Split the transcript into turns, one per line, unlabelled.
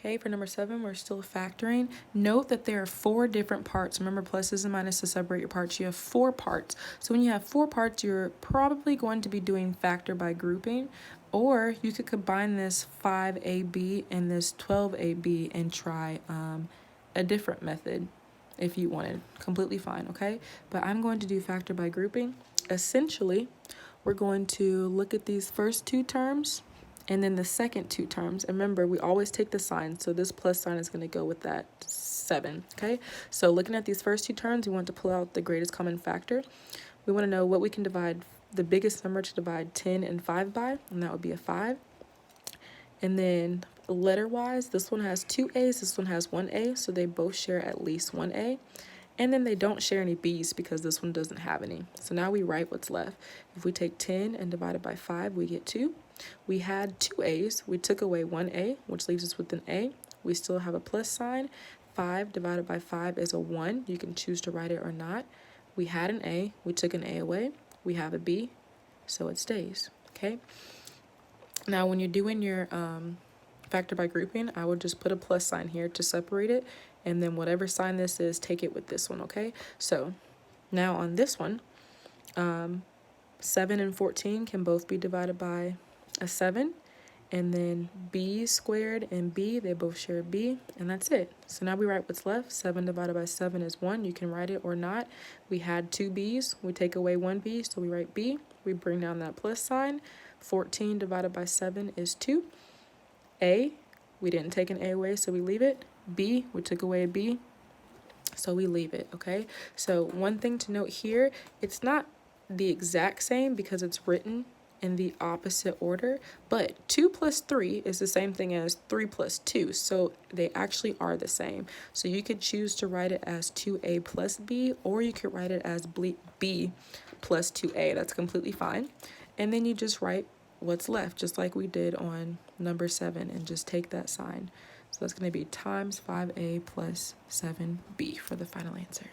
Okay, for number 7, we're still factoring. Note that there are 4 different parts. Remember, pluses and minuses to separate your parts. You have 4 parts. So when you have 4 parts, you're probably going to be doing factor by grouping, or you could combine this 5AB and this 12AB and try a different method if you wanted. Completely fine, okay? But I'm going to do factor by grouping. Essentially, we're going to look at these first 2 terms and then the second 2 terms. And remember, we always take the sign, so this plus sign is going to go with that 7, okay? So looking at these first 2 terms, we want to pull out the greatest common factor. We want to know what we can divide, the biggest number to divide 10 and 5 by, and that would be a 5. And then letter-wise, this one has 2 A's, this one has 1 A, so they both share at least 1 A. And then they don't share any B's because this one doesn't have any. So now we write what's left. If we take 10 and divide it by 5, we get 2. We had 2 A's. We took away 1 A, which leaves us with an A. We still have a plus sign. 5 divided by 5 is a 1. You can choose to write it or not. We had an A. We took an A away. We have a B, so it stays, okay? Now, when you're doing your factor by grouping, I would just put a plus sign here to separate it, and then whatever sign this is, take it with this one, okay? So now on this one, 7 and 14 can both be divided by a 7, and then B squared and B, they both share B, and that's it. So now we write what's left. 7 divided by 7 is 1. You can write it or not. We had 2 B's. We take away 1 B, so we write B. We bring down that plus sign. 14 divided by 7 is 2. A, we didn't take an A away, so we leave it. B, we took away a B, so we leave it, okay? So one thing to note here, it's not the exact same because it's written in the opposite order, but 2 plus 3 is the same thing as 3 plus 2, so they actually are the same. So you could choose to write it as 2A plus B, or you could write it as B plus 2A. That's completely fine. And then you just write what's left, just like we did on number 7, and just take that sign. So that's going to be times 5A plus 7B for the final answer.